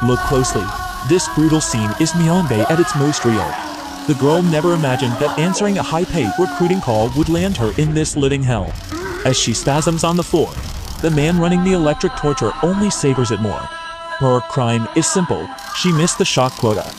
Look closely. This brutal scene is Myanmar at its most real. The girl never imagined that answering a high-paid recruiting call would land her in this living hell. As she spasms on the floor, the man running the electric torture only savors it more. Her crime is simple. She missed the shock quota.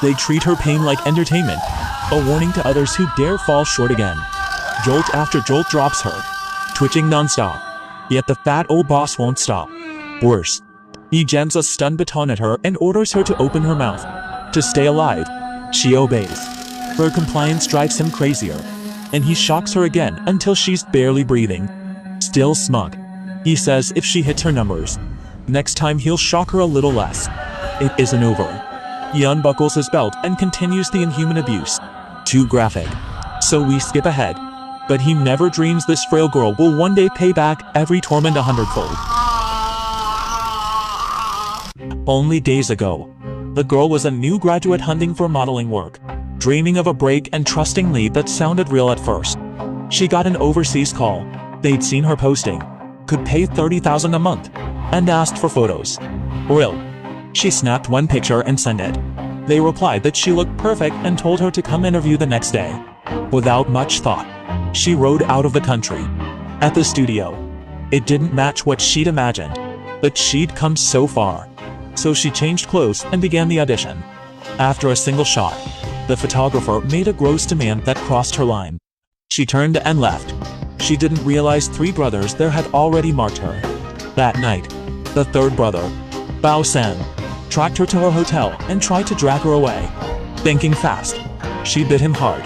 They treat her pain like entertainment, a warning to others who dare fall short again. Jolt after jolt drops her, twitching non-stop. Yet the fat old boss won't stop. Worse, he jams a stun baton at her and orders her to open her mouth. To stay alive, she obeys. Her compliance drives him crazier, and he shocks her again until she's barely breathing. Still smug, he says if she hits her numbers, next time he'll shock her a little less. It isn't over. He unbuckles his belt and continues the inhuman abuse. Too graphic. So we skip ahead. But he never dreams this frail girl will one day pay back every torment 100-fold. Only days ago, the girl was a new graduate hunting for modeling work, dreaming of a break and trusting lead that sounded real at first. She got an overseas call. They'd seen her posting, could pay $30,000 a month, and asked for photos. Real. She snapped one picture and sent it. They replied that she looked perfect and told her to come interview the next day. Without much thought, she rode out of the country. At the studio, it didn't match what she'd imagined, but she'd come so far. So she changed clothes and began the audition. After a single shot, the photographer made a gross demand that crossed her line. She turned and left. She didn't realize 3 brothers there had already marked her. That night, the 3rd brother, Bao San, tracked her to her hotel and tried to drag her away. Thinking fast, she bit him hard,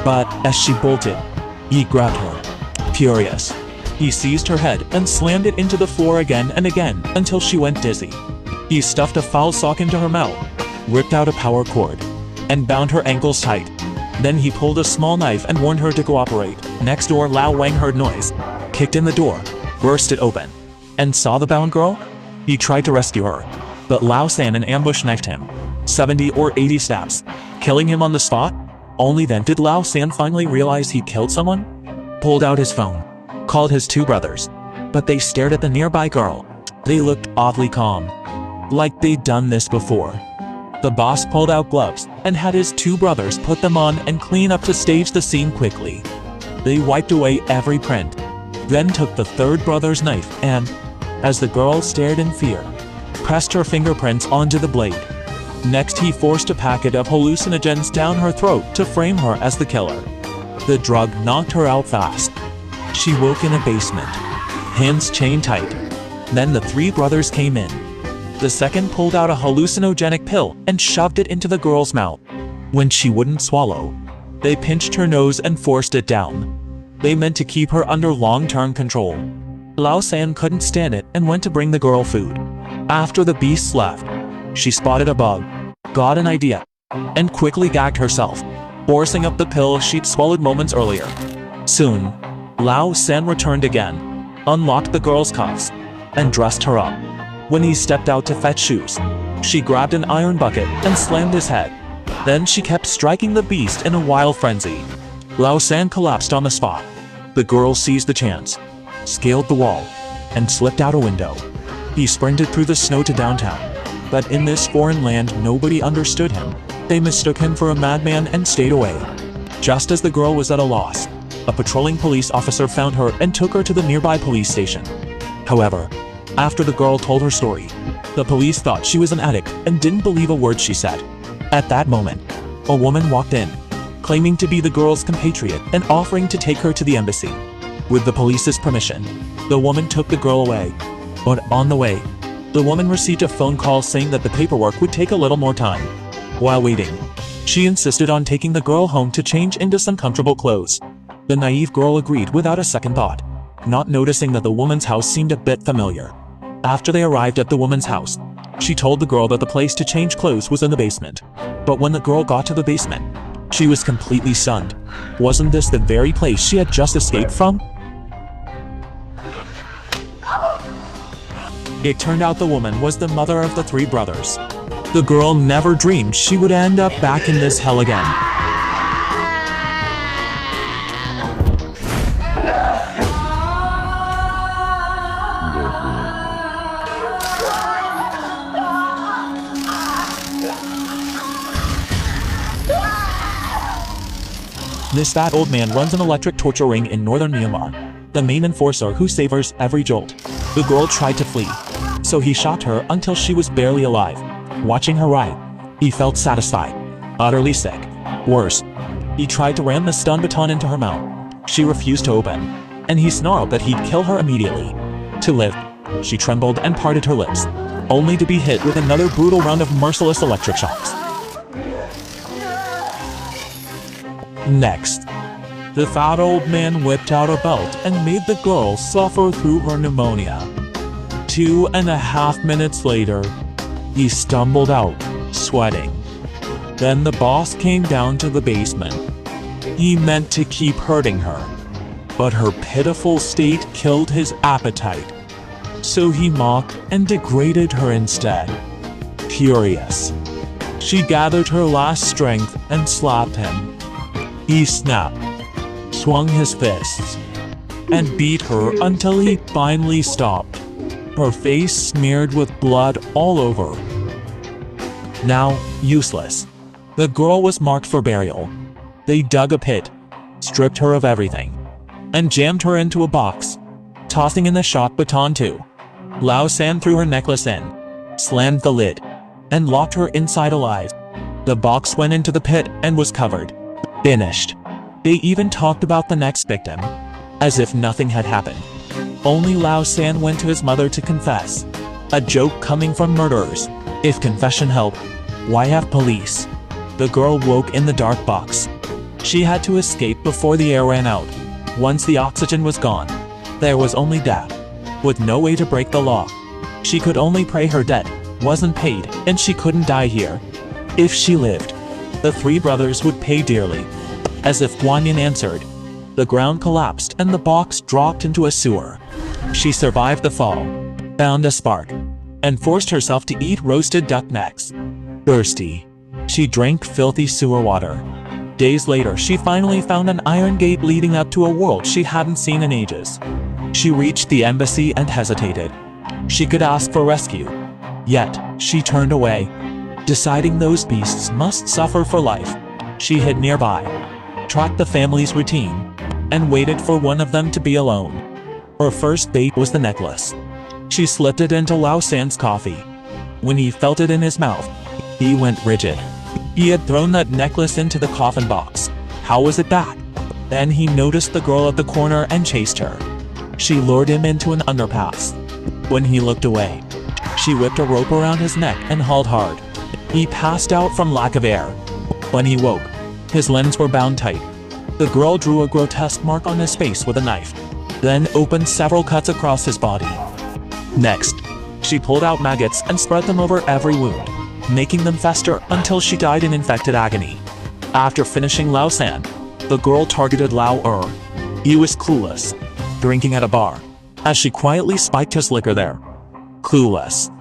but as she bolted, he grabbed her. Furious, he seized her head and slammed it into the floor again and again until she went dizzy. He stuffed a foul sock into her mouth, ripped out a power cord, and bound her ankles tight. Then he pulled a small knife and warned her to cooperate. Next door, Lao Wang heard noise, kicked in the door, burst it open, and saw the bound girl. He tried to rescue her, but Lao San in ambush knifed him, 70 or 80 stabs, killing him on the spot. Only then did Lao San finally realize he killed someone. Pulled out his phone, called his 2 brothers, but they stared at the nearby girl. They looked oddly calm, like they'd done this before. The boss pulled out gloves and had his 2 brothers put them on and clean up to stage the scene quickly. They wiped away every print, then took the 3rd brother's knife and, as the girl stared in fear, pressed her fingerprints onto the blade. Next, he forced a packet of hallucinogens down her throat to frame her as the killer. The drug knocked her out fast. She woke in a basement, hands chained tight. Then the 3 brothers came in. The second pulled out a hallucinogenic pill and shoved it into the girl's mouth. When she wouldn't swallow, they pinched her nose and forced it down. They meant to keep her under long-term control. Lao San couldn't stand it and went to bring the girl food. After the beasts left, she spotted a bug, got an idea, and quickly gagged herself, forcing up the pill she'd swallowed moments earlier. Soon, Lao San returned again, unlocked the girl's cuffs, and dressed her up. When he stepped out to fetch shoes, she grabbed an iron bucket and slammed his head. Then she kept striking the beast in a wild frenzy. Lao San collapsed on the spot. The girl seized the chance, scaled the wall, and slipped out a window. He sprinted through the snow to downtown. But in this foreign land, nobody understood him. They mistook him for a madman and stayed away. Just as the girl was at a loss, a patrolling police officer found her and took her to the nearby police station. However, after the girl told her story, the police thought she was an addict and didn't believe a word she said. At that moment, a woman walked in, claiming to be the girl's compatriot and offering to take her to the embassy. With the police's permission, the woman took the girl away. But on the way, the woman received a phone call saying that the paperwork would take a little more time. While waiting, she insisted on taking the girl home to change into some comfortable clothes. The naive girl agreed without a second thought, not noticing that the woman's house seemed a bit familiar. After they arrived at the woman's house, she told the girl that the place to change clothes was in the basement. But when the girl got to the basement, she was completely stunned. Wasn't this the very place she had just escaped from? It turned out the woman was the mother of the 3 brothers. The girl never dreamed she would end up back in this hell again. This fat old man runs an electric torture ring in northern Myanmar, the main enforcer who savors every jolt. The girl tried to flee, so he shot her until she was barely alive. Watching her writhe, he felt satisfied, utterly sick. Worse, he tried to ram the stun baton into her mouth. She refused to open, and he snarled that he'd kill her immediately. To live, she trembled and parted her lips, only to be hit with another brutal round of merciless electric shocks. Next, the fat old man whipped out a belt and made the girl suffer through her pneumonia. 2.5 minutes later, he stumbled out, sweating. Then the boss came down to the basement. He meant to keep hurting her, but her pitiful state killed his appetite. So he mocked and degraded her instead. Furious, she gathered her last strength and slapped him. He snapped, swung his fists, and beat her until he finally stopped, her face smeared with blood all over. Now useless, the girl was marked for burial. They dug a pit, stripped her of everything, and jammed her into a box, tossing in the shock baton too. Lao San threw her necklace in, slammed the lid, and locked her inside alive. The box went into the pit and was covered. Finished. They even talked about the next victim, as if nothing had happened. Only Lao San went to his mother to confess. A joke coming from murderers. If confession helped, why have police? The girl woke in the dark box. She had to escape before the air ran out. Once the oxygen was gone, there was only death. With no way to break the law, she could only pray her debt wasn't paid and she couldn't die here. If she lived, the three brothers would pay dearly. As if Guanyin answered, the ground collapsed and the box dropped into a sewer. She survived the fall, found a spark, and forced herself to eat roasted duck necks. Thirsty, she drank filthy sewer water. Days later, she finally found an iron gate leading up to a world she hadn't seen in ages. She reached the embassy and hesitated. She could ask for rescue. Yet, she turned away, deciding those beasts must suffer for life. She hid nearby, tracked the family's routine, and waited for one of them to be alone. Her first bait was the necklace. She slipped it into Lao San's coffee. When he felt it in his mouth, he went rigid. He had thrown that necklace into the coffin box. How was it back? Then he noticed the girl at the corner and chased her. She lured him into an underpass. When he looked away, she whipped a rope around his neck and hauled hard. He passed out from lack of air. When he woke, his limbs were bound tight. The girl drew a grotesque mark on his face with a knife, then opened several cuts across his body. Next, she pulled out maggots and spread them over every wound, making them fester until she died in infected agony. After finishing Lao San, the girl targeted Lao He was clueless, drinking at a bar, as she quietly spiked his liquor there. Clueless.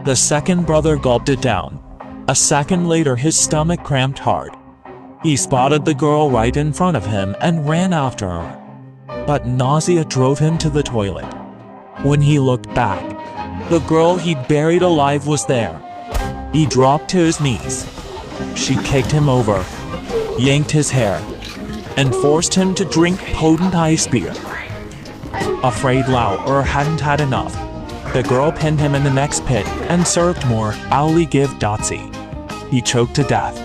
The second brother gulped it down. A second later, his stomach cramped hard. He spotted the girl right in front of him and ran after her. But nausea drove him to the toilet. When he looked back, the girl he'd buried alive was there. He dropped to his knees. She kicked him over, yanked his hair, and forced him to drink potent ice beer. Afraid Lao hadn't had enough, the girl pinned him in the next pit and served more Ali give Dotsi. He choked to death.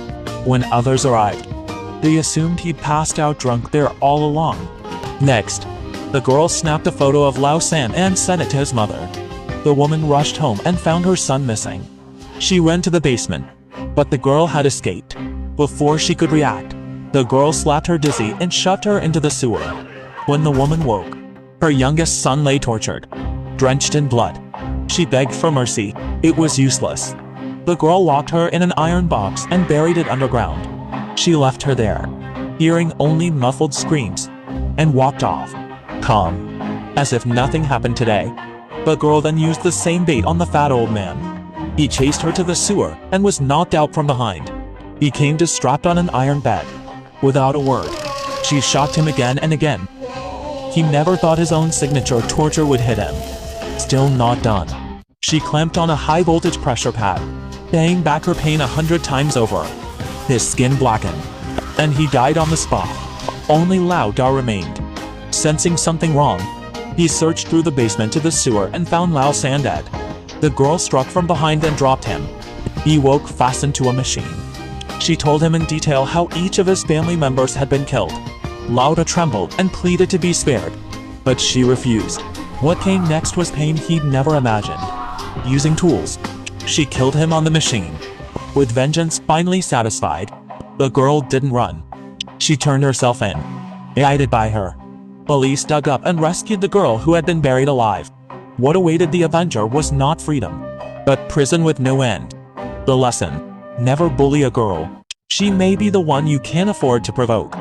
When others arrived, they assumed he'd passed out drunk there all along. Next, the girl snapped a photo of Lao San and sent it to his mother. The woman rushed home and found her son missing. She ran to the basement, but the girl had escaped. Before she could react, the girl slapped her dizzy and shoved her into the sewer. When the woman woke, her youngest son lay tortured, drenched in blood. She begged for mercy. It was useless. The girl locked her in an iron box and buried it underground. She left her there, hearing only muffled screams, and walked off, calm, as if nothing happened today. The girl then used the same bait on the fat old man. He chased her to the sewer and was knocked out from behind. He came to strapped on an iron bed. Without a word, she shocked him again and again. He never thought his own signature torture would hit him. Still not done. She clamped on a high-voltage pressure pad, paying back her pain 100 times over. His skin blackened, and he died on the spot. Only Lao Da remained. Sensing something wrong, he searched through the basement to the sewer and found Lao San dead. The girl struck from behind and dropped him. He woke fastened to a machine. She told him in detail how each of his family members had been killed. Lao Da trembled and pleaded to be spared, but she refused. What came next was pain he'd never imagined. Using tools, she killed him on the machine. With vengeance finally satisfied, the girl didn't run. She turned herself in. Guided by her, police dug up and rescued the girl who had been buried alive. What awaited the Avenger was not freedom, but prison with no end. The lesson: never bully a girl. She may be the one you can't afford to provoke.